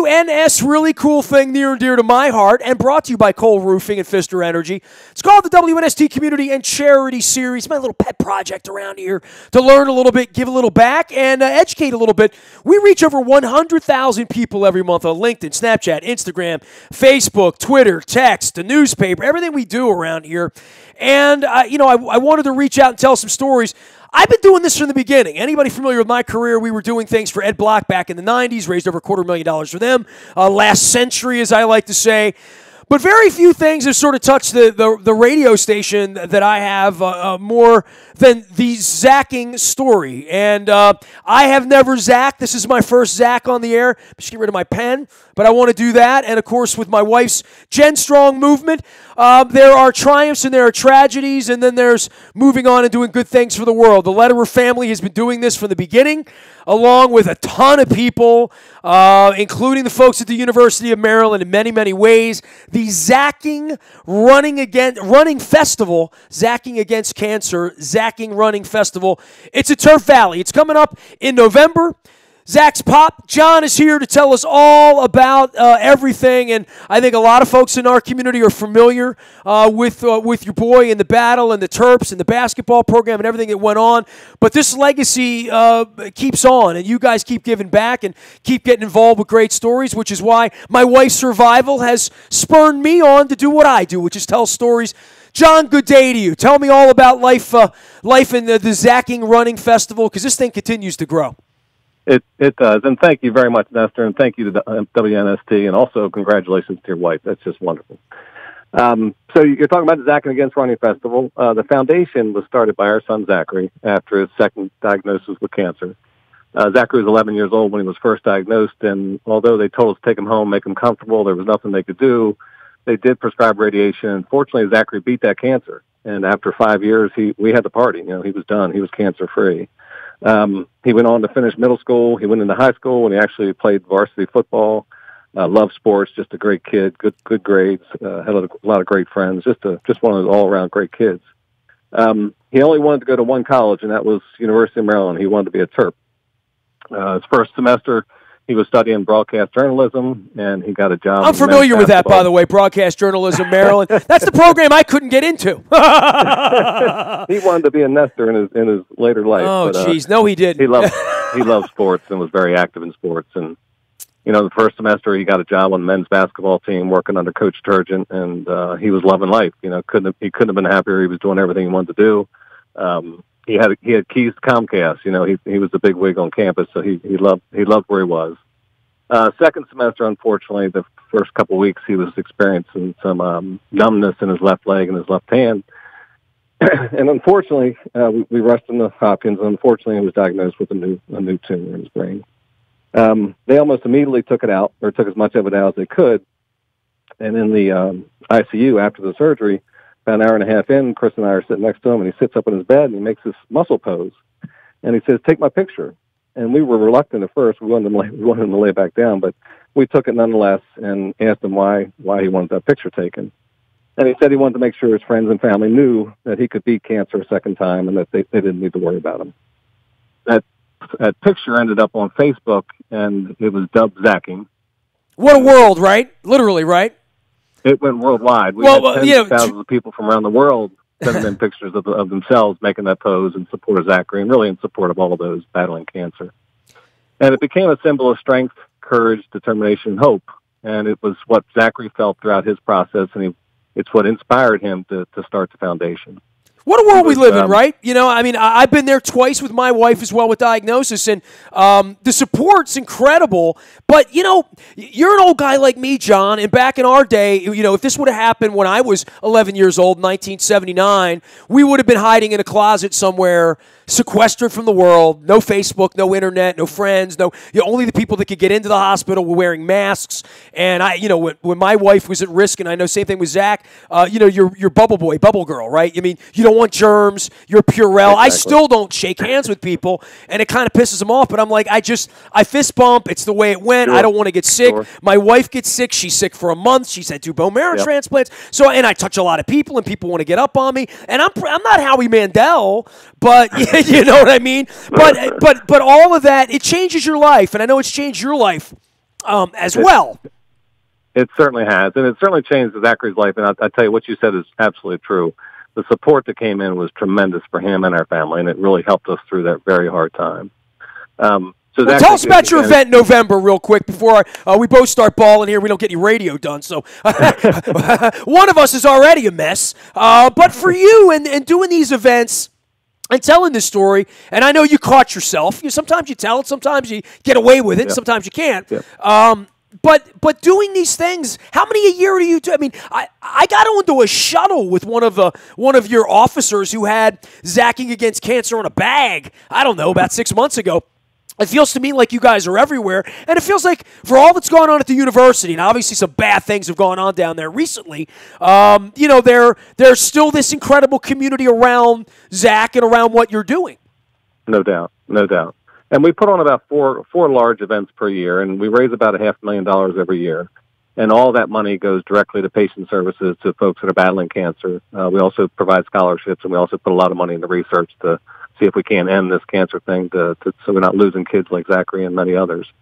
WNS, really cool thing near and dear to my heart, and brought to you by Cole Roofing and Pfister Energy. It's called the WNST Community and Charity Series. My little pet project around here to learn a little bit, give a little back, and educate a little bit. We reach over 100,000 people every month on LinkedIn, Snapchat, Instagram, Facebook, Twitter, text, the newspaper, everything we do around here. And, I wanted to reach out and tell some stories. I've been doing this from the beginning. Anybody familiar with my career, we were doing things for Ed Block back in the 90s, raised over $250,000 for them. Last century, as I like to say. But very few things have sort of touched the radio station that I have more than the zacking story. And I have never zacked. This is my first zack on the air. I'm just getting rid of my pen, but I want to do that. And, of course, with my wife's Jen Strong movement, there are triumphs and there are tragedies, and then there's moving on and doing good things for the world. The Lederer family has been doing this from the beginning, along with a ton of people, including the folks at the University of Maryland in many, many ways. The Zacking Running Festival, Zacking Against Cancer, Zacking Running Festival. It's at Turf Valley. It's coming up in November. Zach's Pop. John is here to tell us all about everything, and I think a lot of folks in our community are familiar with your boy in the battle and the Terps and the basketball program and everything that went on. But this legacy keeps on, and you guys keep giving back and keep getting involved with great stories, which is why my wife's survival has spurred me on to do what I do, which is tell stories. John, good day to you. Tell me all about life in the Zacking Running Festival, because this thing continues to grow. It does, and thank you very much, Nestor, and thank you to WNST, and also congratulations to your wife. That's just wonderful. So you're talking about the Zacking Against Running Festival. The foundation was started by our son, Zachary, after his second diagnosis with cancer. Zachary was 11 years old when he was first diagnosed, and although they told us to take him home, make him comfortable, there was nothing they could do, they did prescribe radiation. Unfortunately, Zachary beat that cancer, and after 5 years, we had the party. He was done. He was cancer-free. He went on to finish middle school. He went into high school, and he actually played varsity football. Loved sports. Just a great kid. Good grades. Had a lot of great friends. Just one of those all-around great kids. He only wanted to go to one college, and that was University of Maryland. He wanted to be a Terp. His first semester, he was studying broadcast journalism, and he got a job. I'm familiar with that, by the way, broadcast journalism, Maryland. That's the program I couldn't get into. He wanted to be a Nestor in his later life. Oh, jeez. No, he didn't. He loved sports and was very active in sports. And, the first semester he got a job on the men's basketball team working under Coach Turgeon, and he was loving life. He couldn't have been happier. He was doing everything he wanted to do. He had keys to Comcast. He was the big wig on campus, so he loved where he was. Second semester, unfortunately, the first couple of weeks he was experiencing some numbness in his left leg and his left hand, and unfortunately, we rushed him to Hopkins. And unfortunately, he was diagnosed with a new tumor in his brain. They almost immediately took it out, or took as much of it out as they could. And in the ICU after the surgery, about an hour and a half in, Chris and I are sitting next to him, and he sits up in his bed, and he makes this muscle pose. And he says, "Take my picture." And we were reluctant at first. We wanted him to lay back down, but we took it nonetheless and asked him why he wanted that picture taken. And he said he wanted to make sure his friends and family knew that he could beat cancer a second time and that they didn't need to worry about him. That picture ended up on Facebook, and it was dubbed Zacking. What a world, right? Literally, right? It went worldwide. We had thousands of people from around the world sending in pictures of themselves making that pose in support of Zachary, and really in support of all of those battling cancer. And it became a symbol of strength, courage, determination, and hope. And it was what Zachary felt throughout his process, and it's what inspired him to start the foundation. What a world we live in, right? I've been there twice with my wife as well with diagnosis, and the support's incredible. But, you're an old guy like me, John, and back in our day, if this would have happened when I was 11 years old, 1979, we would have been hiding in a closet somewhere, sequestered from the world, no Facebook, no internet, no friends, only the people that could get into the hospital were wearing masks. And when my wife was at risk, and I know same thing with Zach, you're bubble boy, bubble girl, right? You don't want germs, you're Purell. Exactly. I still don't shake hands with people, and it kind of pisses them off, but I'm like, I fist bump, it's the way it went. Sure. I don't want to get sick. Sure. My wife gets sick, she's sick for a month, she's had 2 bone marrow transplants, and I touch a lot of people, and people want to get up on me, and I'm not Howie Mandel, but you know what I mean? But all of that, it changes your life, and I know it's changed your life. as well. It certainly has, and it certainly changed Zachary's life. And I tell you, what you said is absolutely true. The support that came in was tremendous for him and our family, and it really helped us through that very hard time. Well, tell us about your event in November real quick before we both start balling here. We don't get any radio done, so one of us is already a mess. But for you and doing these events and telling this story, and I know you caught yourself. Sometimes you tell it, sometimes you get away with it, sometimes you can't. But doing these things, how many a year do you do? I mean, I got onto a shuttle with one of your officers who had Zacking Against Cancer on a bag, I don't know, about 6 months ago. It feels to me like you guys are everywhere, and it feels like for all that's going on at the university, and obviously some bad things have gone on down there recently, there's still this incredible community around Zach and around what you're doing. No doubt. And we put on about four large events per year, and we raise about $500,000 every year. And all that money goes directly to patient services to folks that are battling cancer. We also provide scholarships, and we also put a lot of money into research to see if we can end this cancer thing so we're not losing kids like Zachary and many others.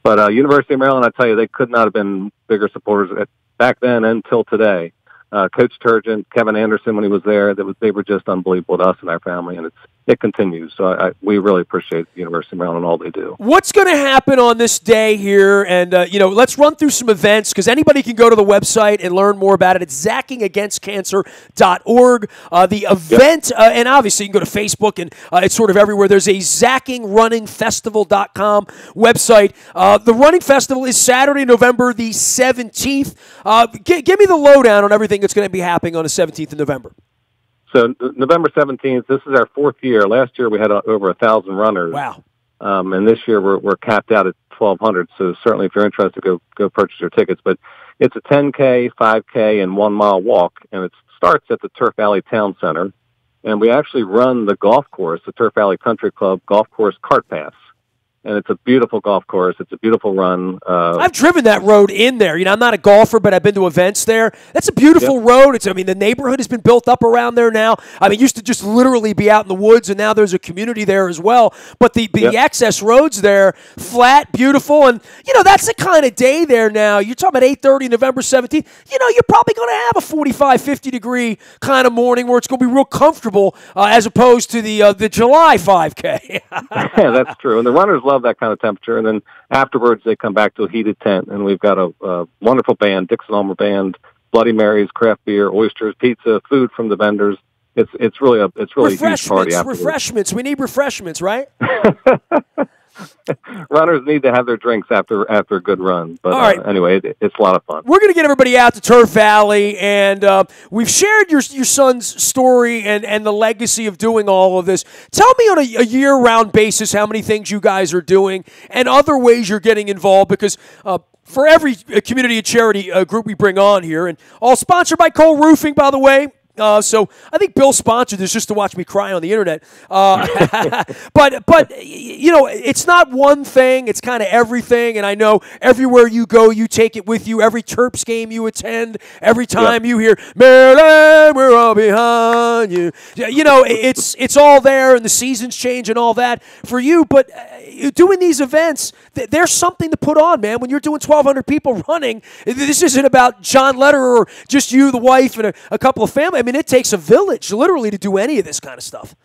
But University of Maryland, I tell you, they could not have been bigger supporters back then until today. Coach Turgeon, Kevin Anderson, when he was there, they were just unbelievable to us and our family, and it continues. So we really appreciate the University of Maryland and all they do. What's going to happen on this day here? And, let's run through some events because anybody can go to the website and learn more about it. It's zackingagainstcancer.org. The event, and obviously you can go to Facebook, and it's sort of everywhere. There's a zackingrunningfestival.com website. The running festival is Saturday, November the 17th. Give me the lowdown on everything that's going to be happening on the 17th of November. So November 17th, this is our fourth year. Last year we had over 1,000 runners. Wow. And this year we're capped out at 1,200. So certainly if you're interested, go purchase your tickets. But it's a 10K, 5K, and 1 mile walk. And it starts at the Turf Valley Town Center. And we actually run the golf course, the Turf Valley Country Club Golf Course Cart Pass. And it's a beautiful golf course. It's a beautiful run. I've driven that road in there. I'm not a golfer, but I've been to events there. That's a beautiful road. The neighborhood has been built up around there now. It used to just literally be out in the woods, and now there's a community there as well. But the access roads there, flat, beautiful, and, that's the kind of day there now. You're talking about 8:30, November 17th. You're probably going to have a 45, 50-degree kind of morning where it's going to be real comfortable as opposed to the July 5K. Yeah, that's true. And the runners love that kind of temperature, and then afterwards they come back to a heated tent, and we've got a wonderful band, Dixon Ulmer Band, Bloody Marys, craft beer, oysters, pizza, food from the vendors. It's really a huge party afterwards. Refreshments. We need refreshments, right? Runners need to have their drinks after a good run. But anyway, it's a lot of fun. We're going to get everybody out to Turf Valley, and we've shared your son's story and the legacy of doing all of this. Tell me on a year-round basis how many things you guys are doing and other ways you're getting involved, because for every community and charity group we bring on here, and all sponsored by Cole Roofing, by the way. So I think Bill sponsored this just to watch me cry on the internet. But it's not one thing. It's kind of everything. And I know everywhere you go, you take it with you. Every Terps game you attend, every time you hear, Maryland, we're all behind you. It's all there, and the seasons change and all that for you. But doing these events, there's something to put on, man. When you're doing 1,200 people running, this isn't about John Lederer or just you, the wife, and a couple of family. It takes a village, literally, to do any of this kind of stuff.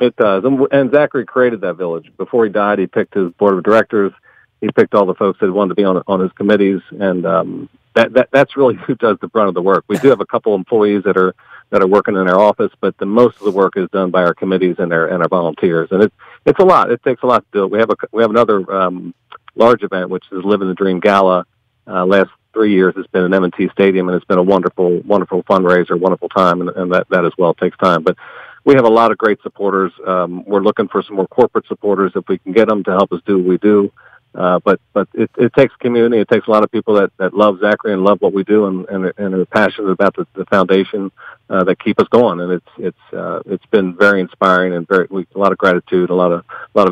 It does. And Zachary created that village. Before he died, he picked his board of directors. He picked all the folks that wanted to be on his committees. And that's really who does the brunt of the work. We do have a couple employees that are working in our office, but the most of the work is done by our committees and our volunteers. And it's a lot. It takes a lot to do it. We have another large event, which is Living the Dream Gala. Last 3 years it's been in M&T Stadium, and it's been a wonderful fundraiser, wonderful time, and that as well takes time. But we have a lot of great supporters. We're looking for some more corporate supporters if we can get them to help us do what we do. But it takes community. It takes a lot of people that love Zachary and love what we do and are passionate about the foundation that keep us going. And it's been very inspiring and a lot of gratitude, a lot of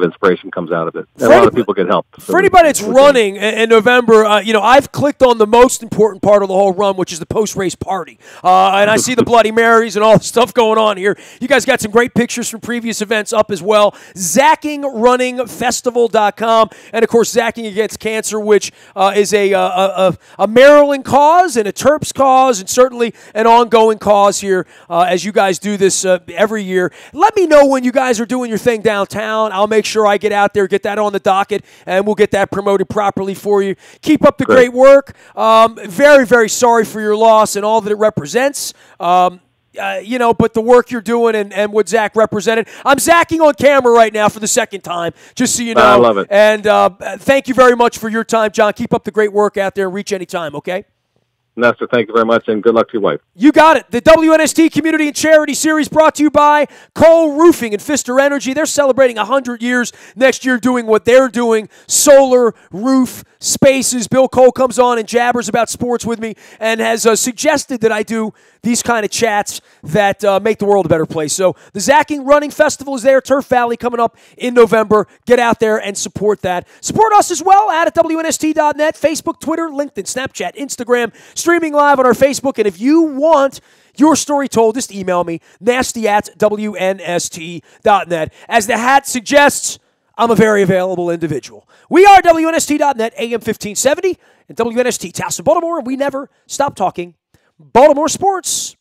inspiration comes out of it. And a lot of people get help. So for anybody that's running in November, I've clicked on the most important part of the whole run, which is the post-race party. And I see the Bloody Marys and all the stuff going on here. You guys got some great pictures from previous events up as well. ZackingRunningFestival.com. And, of course, course, Zacking Against Cancer, which is a Maryland cause and a Terps cause, and certainly an ongoing cause here as you guys do this every year. Let me know when you guys are doing your thing downtown. I'll make sure I get out there, get that on the docket, and we'll get that promoted properly for you. Keep up the great work. Very, very sorry for your loss and all that it represents. But the work you're doing and what Zach represented. I'm Zacking on camera right now for the second time, just so you know. I love it. And thank you very much for your time, John. Keep up the great work out there and reach any time, okay? Nestor, thank you very much, and good luck to your wife. You got it. The WNST Community and Charity Series brought to you by Cole Roofing and Pfister Energy. They're celebrating 100 years next year doing what they're doing, solar roof spaces. Bill Cole comes on and jabbers about sports with me and has suggested that I do these kind of chats that make the world a better place. So the Zacking Running Festival is there, Turf Valley, coming up in November. Get out there and support that. Support us as well at WNST.net, Facebook, Twitter, LinkedIn, Snapchat, Instagram, streaming live on our Facebook. And if you want your story told, just email me, nasty@WNST.net. As the hat suggests, I'm a very available individual. We are WNST.net, AM 1570, and WNST, Towson, Baltimore, and we never stop talking Baltimore sports.